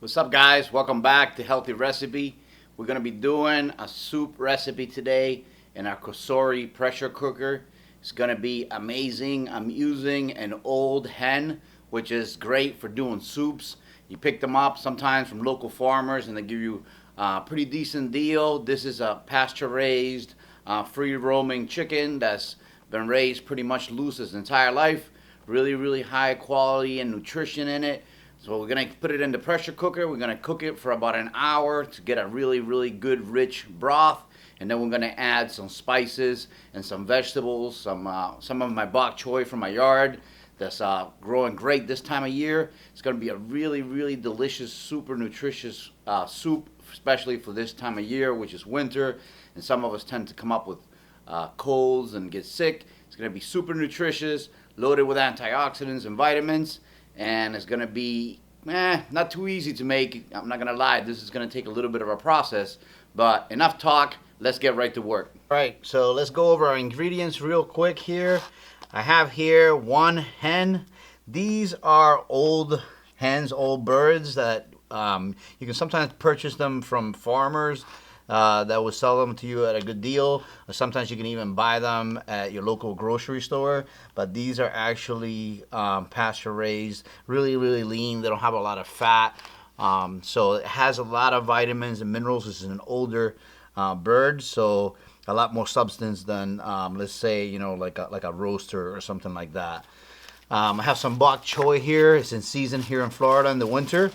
What's up, guys? Welcome back to Healthy Recipe. We're going to be doing a soup recipe today in our Cosori pressure cooker. It's going to be amazing. I'm using an old hen, which is great for doing soups. You pick them up sometimes from local farmers and they give you a pretty decent deal. This is a pasture-raised, free-roaming chicken that's been raised pretty much loose his entire life. Really, really high quality and nutrition in it. So we're gonna put it in the pressure cooker. We're gonna cook it for about an hour to get a really, really good rich broth. And then we're gonna add some spices and some vegetables, some of my bok choy from my yard that's growing great this time of year. It's gonna be a really, really delicious, super nutritious soup, especially for this time of year, which is winter. And some of us tend to come up with colds and get sick. It's gonna be super nutritious, loaded with antioxidants and vitamins. And it's gonna be not too easy to make. I'm not gonna lie, this is gonna take a little bit of a process, but enough talk, let's get right to work. All right, so let's go over our ingredients real quick here. I have here one hen. These are old hens, old birds that you can sometimes purchase them from farmers that will sell them to you at a good deal. Or sometimes you can even buy them at your local grocery store. But these are actually pasture raised, really, really lean. They don't have a lot of fat. So it has a lot of vitamins and minerals. This is an older bird, so a lot more substance than let's say, you know, like a roaster or something like that. I have some bok choy here. It's in season here in Florida in the winter.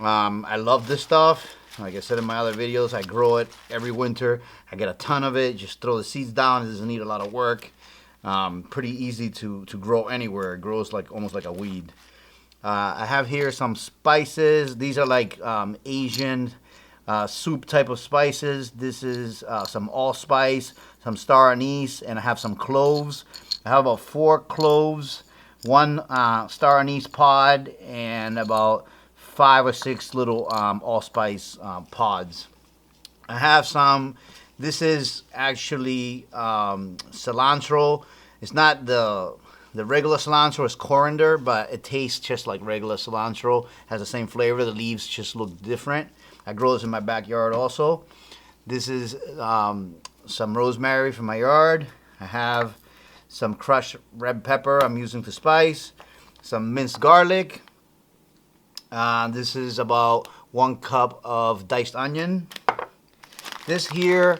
I love this stuff. Like I said in my other videos, I grow it every winter. I get a ton of it. Just throw the seeds down. It doesn't need a lot of work. Pretty easy to grow anywhere. It grows like almost like a weed. I have here some spices. These are like Asian soup type of spices. This is some allspice, some star anise, and I have some cloves. I have about 4 cloves, 1 star anise pod, and about 5 or 6 little allspice pods. I have some. This is actually cilantro. It's not the regular cilantro. It's coriander, but it tastes just like regular cilantro. Has the same flavor. The leaves just look different. I grow this in my backyard also. This is some rosemary from my yard. I have some crushed red pepper I'm using to spice. Some minced garlic. This is about 1 cup of diced onion. This here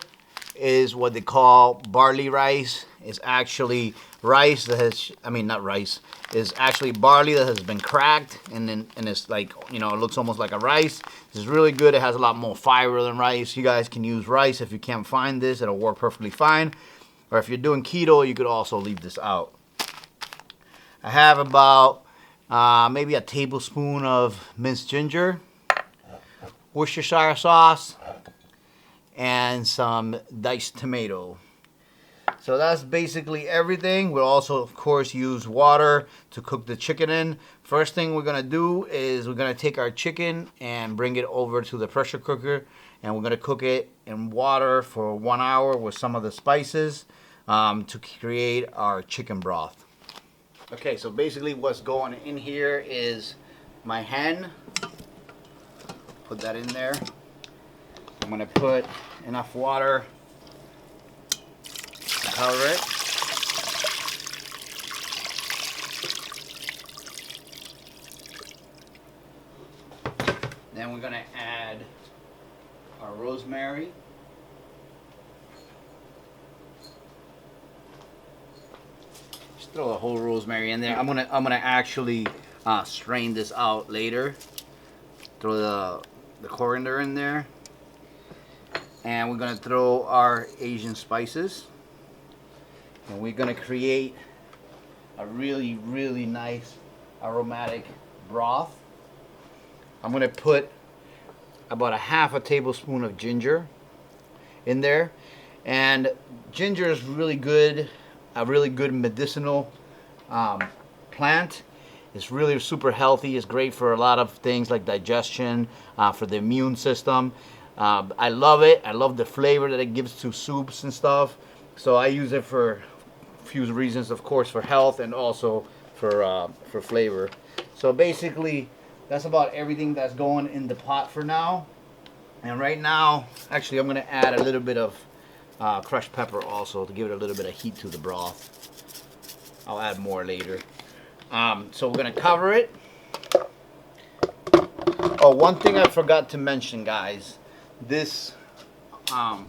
is what they call barley rice. It's actually rice that has, not rice, is actually barley that has been cracked and it's like, you know, it looks almost like a rice. This is really good. It has a lot more fiber than rice. You guys can use rice if you can't find this. It'll work perfectly fine. Or if you're doing keto, you could also leave this out. I have about maybe a tablespoon of minced ginger, Worcestershire sauce, and some diced tomato. So that's basically everything. We'll also, of course, use water to cook the chicken in. First thing we're going to do is we're going to take our chicken and bring it over to the pressure cooker, and we're going to cook it in water for 1 hour with some of the spices to create our chicken broth. Okay, so basically what's going in here is my hen. Put that in there. I'm gonna put enough water to cover it. Then we're gonna add our rosemary. Throw the whole rosemary in there. I'm gonna actually strain this out later. Throw the coriander in there, and we're gonna throw our Asian spices, and we're gonna create a really, really nice aromatic broth. I'm gonna put about a half a tablespoon of ginger in there, and ginger is really good. A really good medicinal plant. It's really super healthy. It's great for a lot of things like digestion, for the immune system. I love it. I love the flavor that it gives to soups and stuff. So I use it for a few reasons, of course, for health and also for flavor. So basically that's about everything that's going in the pot for now. And right now, actually, I'm gonna add a little bit of crushed pepper also to give it a little bit of heat to the broth. I'll add more later. So we're gonna cover it. Oh, one thing I forgot to mention, guys. This, let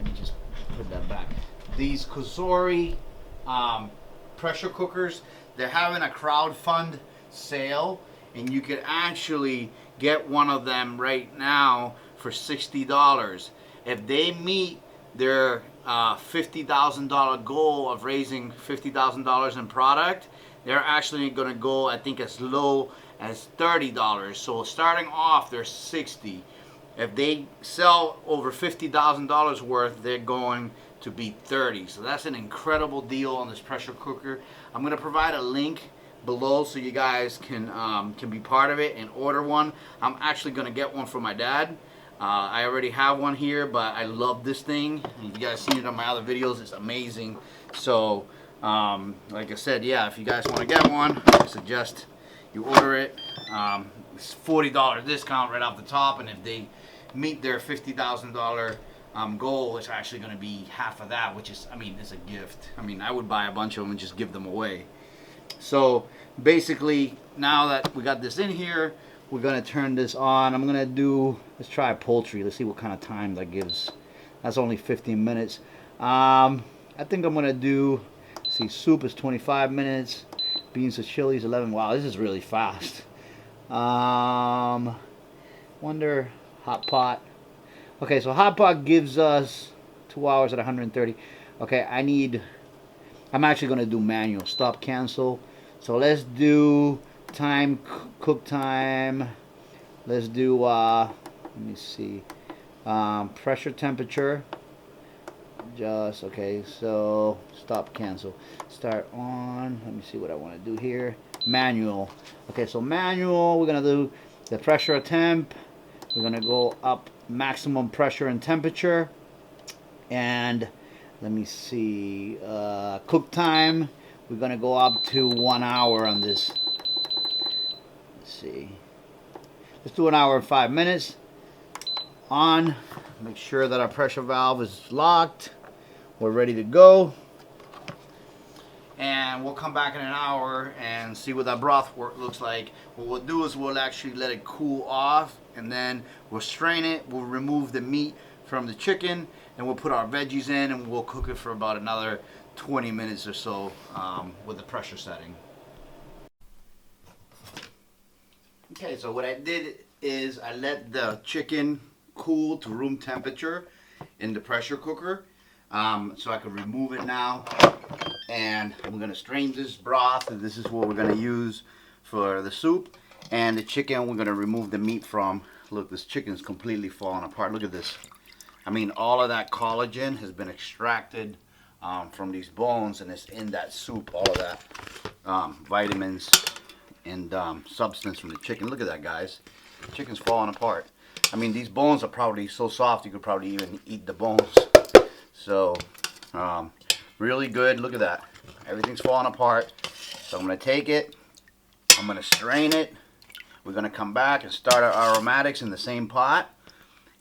me just put that back. These Cosori pressure cookers, they're having a crowdfund sale, and you could actually get one of them right now for $60. If they meet their $50,000 goal of raising $50,000 in product, they're actually going to go, I think, as low as $30. So starting off, they're $60. If they sell over $50,000 worth, they're going to be $30. So that's an incredible deal on this pressure cooker. I'm going to provide a link below so you guys can be part of it and order one. I'm actually going to get one for my dad. I already have one here, but I love this thing. You guys seen it on my other videos. It's amazing. So, like I said, yeah, if you guys want to get one, I suggest you order it. It's $40 discount right off the top, and if they meet their $50,000 goal, it's actually going to be half of that, which is, I mean, it's a gift. I mean, I would buy a bunch of them and just give them away. So basically, now that we got this in here, we're going to turn this on. I'm going to do, let's try poultry. Let's see what kind of time that gives. That's only 15 minutes. I think I'm going to do, let's see, soup is 25 minutes. Beans and chilies 11. Wow, this is really fast. Wonder, hot pot. Okay, so hot pot gives us 2 hours at 130. Okay, I'm actually going to do manual. Stop, cancel. So let's do time, cook time. Let's do, let me see, pressure temperature. Just, okay, so stop, cancel. Start on, let me see what I want to do here. Manual. Okay, so manual, we're going to do the pressure temp. We're going to go up maximum pressure and temperature. And let me see, cook time. We're going to go up to 1 hour on this. Let's see. Let's do 1 hour and 5 minutes. On. Make sure that our pressure valve is locked. We're ready to go. And we'll come back in an hour and see what that broth looks like. What we'll do is we'll actually let it cool off, and then we'll strain it. We'll remove the meat from the chicken, and we'll put our veggies in, and we'll cook it for about another 20 minutes or so with the pressure setting. Okay, so what I did is I let the chicken cool to room temperature in the pressure cooker, so I can remove it now. And I'm going to strain this broth, and this is what we're going to use for the soup. And the chicken we're going to remove the meat from. Look, this chicken's completely falling apart. Look at this. I mean, all of that collagen has been extracted from these bones, and it's in that soup. All of that vitamins and substance from the chicken. Look at that, guys. The chicken's falling apart. I mean, these bones are probably so soft you could probably even eat the bones. So, really good. Look at that. Everything's falling apart. So I'm going to take it. I'm going to strain it. We're going to come back and start our aromatics in the same pot.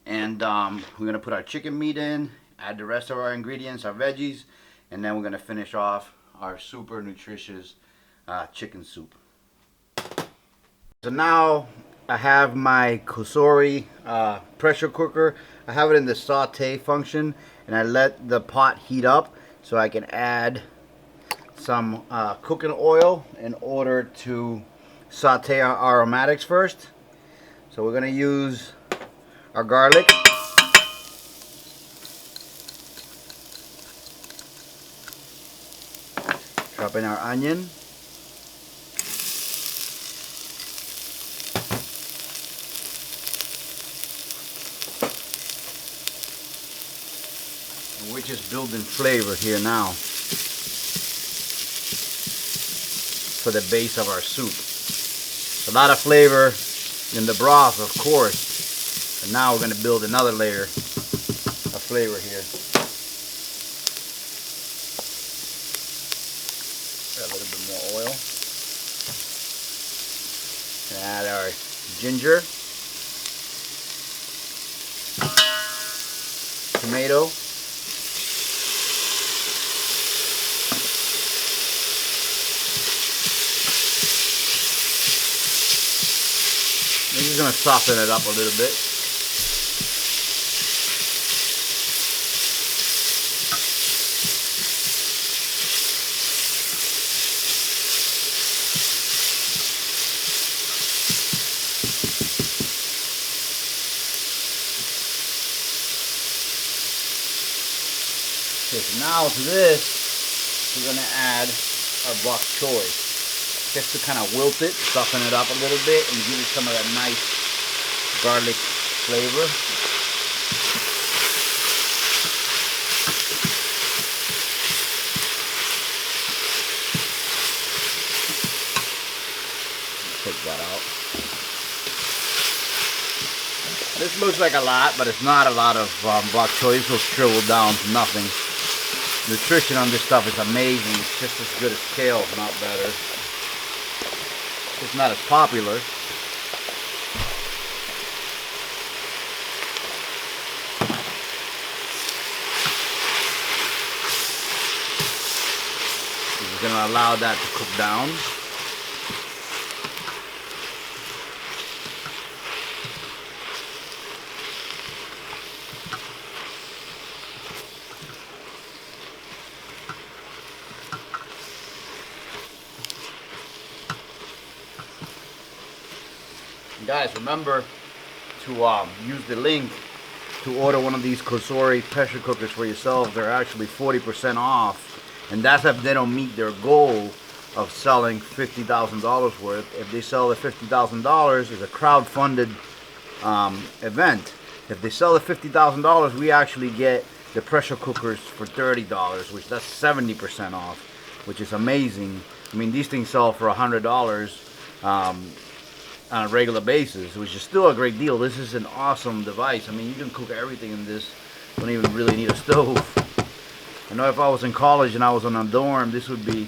And we're going to put our chicken meat in, add the rest of our ingredients, our veggies, and then we're going to finish off our super nutritious chicken soup. So now I have my Cosori pressure cooker. I have it in the saute function, and I let the pot heat up so I can add some cooking oil in order to saute our aromatics first. So we're going to use our garlic. Drop in our onion. We're just building flavor here now for the base of our soup. A lot of flavor in the broth, of course, and now we're going to build another layer of flavor here. A little bit more oil. ginger, tomato, I'm just going to soften it up a little bit. Okay, so now to this, we're going to add our bok choy. Just to kind of wilt it, soften it up a little bit, and give it some of that nice garlic flavor. Take that out. This looks like a lot, but it's not a lot of bok choy. This will shrivel down to nothing. Nutrition on this stuff is amazing. It's just as good as kale, if not better. It's not as popular. We're going to allow that to cook down. Guys, remember to use the link to order one of these Cosori pressure cookers for yourself. They're actually 40% off, and that's if they don't meet their goal of selling $50,000 worth. If they sell the $50,000, it's a crowd-funded event. If they sell the $50,000, we actually get the pressure cookers for $30, which that's 70% off, which is amazing. I mean, these things sell for $100. On a regular basis, which is still a great deal. This is an awesome device. I mean, you can cook everything in this. Don't even really need a stove. I know if I was in college and I was on a dorm, this would be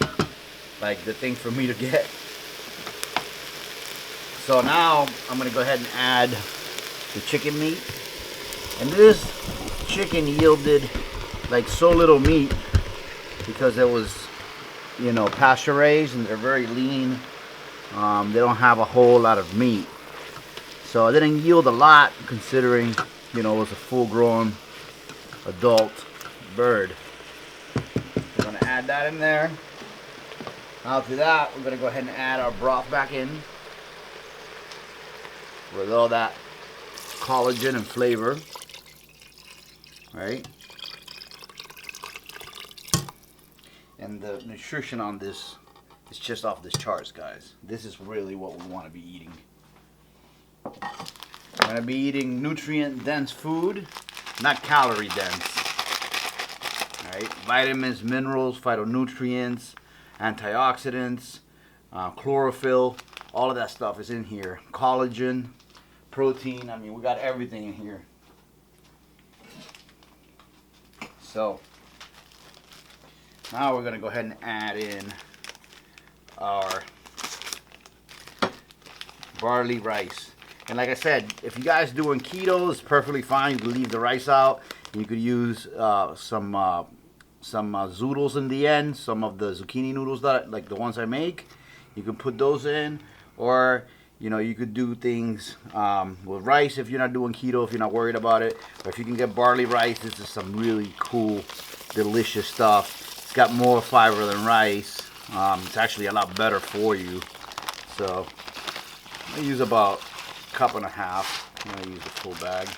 like the thing for me to get. So now I'm gonna go ahead and add the chicken meat. And this chicken yielded like so little meat because it was, you know, pasture raised, and they're very lean. They don't have a whole lot of meat, so it didn't yield a lot considering, you know, it was a full-grown adult bird. We're going to add that in there. After that, we're going to go ahead and add our broth back in with all that collagen and flavor. Right? And the nutrition on this, it's just off this charts, guys. This is really what we want to be eating. We're going to be eating nutrient-dense food, not calorie-dense. Right? Vitamins, minerals, phytonutrients, antioxidants, chlorophyll, all of that stuff is in here. Collagen, protein, I mean, we got everything in here. So, now we're going to go ahead and add in our barley rice. And like I said, if you guys doing keto, it's perfectly fine. You can leave the rice out. You could use some zoodles in the end, some of the zucchini noodles that like the ones I make. You can put those in, or you know, you could do things with rice if you're not doing keto, if you're not worried about it. Or if you can get barley rice, this is some really cool, delicious stuff. It's got more fiber than rice. It's actually a lot better for you. So I use about a cup and a half. I'm going to use the full bag.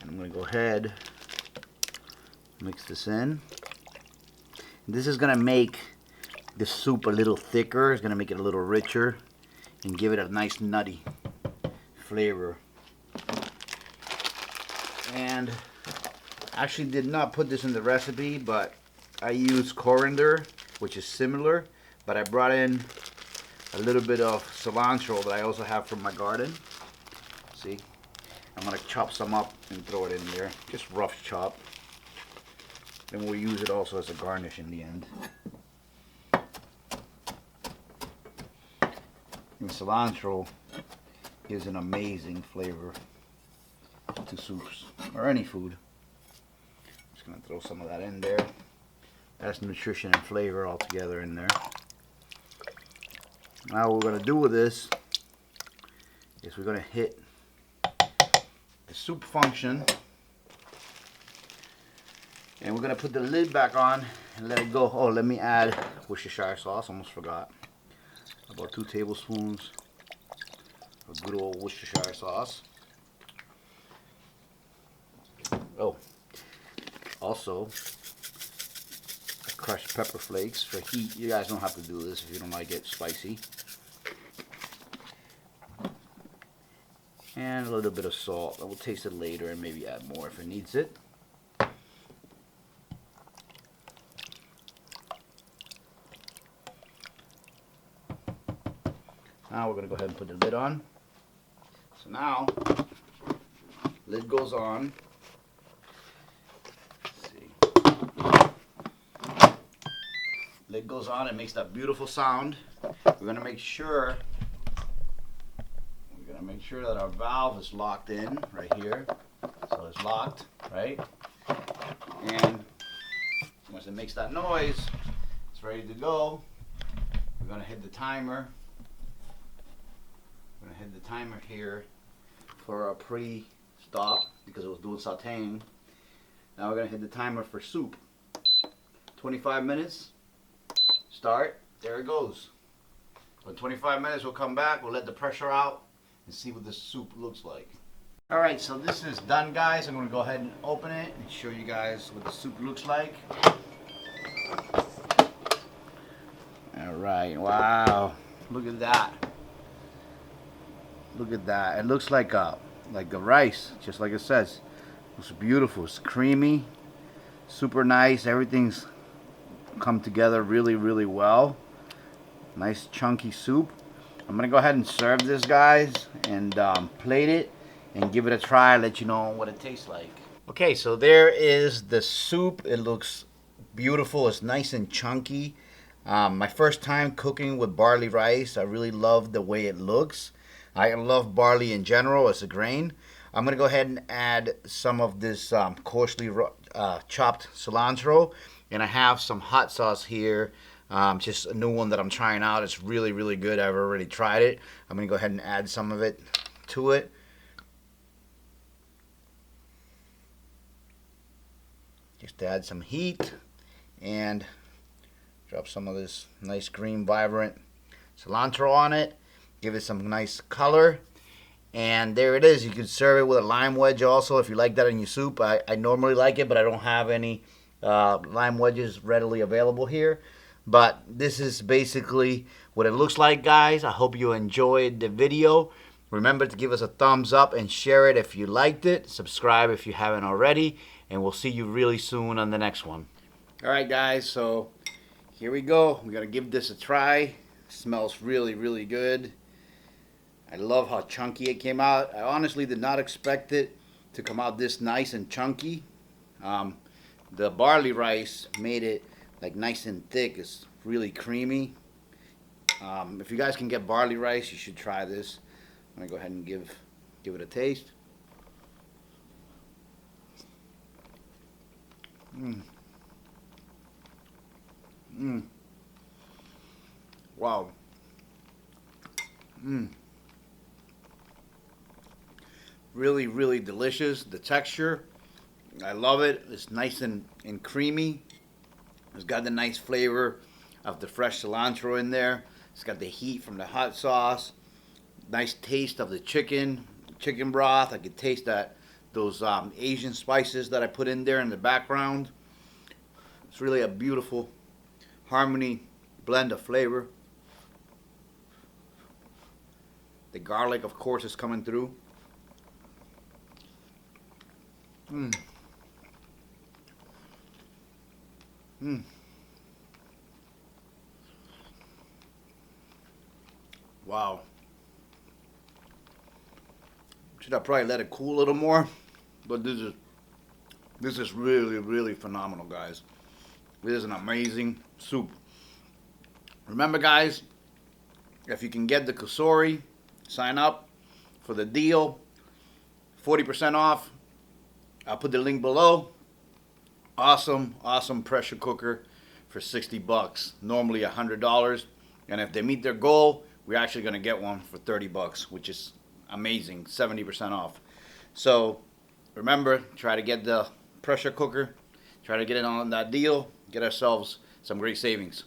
And I'm going to go ahead, mix this in. This is going to make the soup a little thicker. It's going to make it a little richer and give it a nice nutty flavor. And I actually did not put this in the recipe, but I use coriander, which is similar, but I brought in a little bit of cilantro that I also have from my garden. See, I'm gonna chop some up and throw it in there, just rough chop. Then we'll use it also as a garnish in the end. And cilantro gives an amazing flavor to soups or any food. Just gonna throw some of that in there. That's nutrition and flavor all together in there. Now what we're gonna do with this is we're gonna hit the soup function, and we're gonna put the lid back on and let it go. Oh, let me add Worcestershire sauce. Almost forgot. About 2 tablespoons of good old Worcestershire sauce. Oh, also crushed pepper flakes for heat. You guys don't have to do this if you don't like it spicy. And a little bit of salt. I will taste it later and maybe add more if it needs it. Now we're going to go ahead and put the lid on. So now, lid goes on. Lid goes on, it makes that beautiful sound. We're gonna make sure that our valve is locked in right here. So it's locked, right? And once it makes that noise, it's ready to go. We're gonna hit the timer. We're gonna hit the timer here for a pre-stop because it was doing sauteing. Now we're gonna hit the timer for soup. 25 minutes. Start. There it goes. In 25 minutes we'll come back, we'll let the pressure out and see what the soup looks like. Alright, so this is done, guys. I'm going to go ahead and open it and show you guys what the soup looks like. Alright, wow. Look at that. Look at that. It looks like the rice, just like it says. It's beautiful. It's creamy. Super nice. Everything's come together really, really well. Nice chunky soup. I'm gonna go ahead and serve this, guys, and plate it and give it a try, let you know what it tastes like. Okay, so there is the soup. It looks beautiful. It's nice and chunky. My first time cooking with barley rice. I really love the way it looks. I love barley in general as a grain. I'm gonna go ahead and add some of this coarsely chopped cilantro. And I have some hot sauce here, just a new one that I'm trying out. It's really, really good. I've already tried it. I'm going to go ahead and add some of it to it. Just to add some heat and drop some of this nice green, vibrant cilantro on it. Give it some nice color. And there it is. You can serve it with a lime wedge also if you like that in your soup. I normally like it, but I don't have any lime wedges readily available here, but this is basically what it looks like, guys. I hope you enjoyed the video. Remember to give us a thumbs up and share it if you liked it. Subscribe if you haven't already, and we'll see you really soon on the next one. Alright, guys, so here we go. We're gonna give this a try. It smells really, really good. I love how chunky it came out. I honestly did not expect it to come out this nice and chunky. The barley rice made it like nice and thick. It's really creamy. If you guys can get barley rice, you should try this. I'm gonna go ahead and give it a taste. Wow. Really, really delicious. The texture, I love it. It's nice and creamy. It's got the nice flavor of the fresh cilantro in there. It's got the heat from the hot sauce. Nice taste of the chicken broth. I could taste those Asian spices that I put in there in the background. It's really a beautiful harmony blend of flavor. The garlic, of course, is coming through. Wow. Should I probably let it cool a little more? But this is really, really phenomenal, guys. This is an amazing soup. Remember, guys, if you can get the Cosori, sign up. for the deal. 40% off. I'll put the link below. Awesome, awesome pressure cooker for 60 bucks. Normally $100. And if they meet their goal, we're actually going to get one for 30 bucks, which is amazing. 70% off. So remember, try to get the pressure cooker. Try to get it on that deal. Get ourselves some great savings.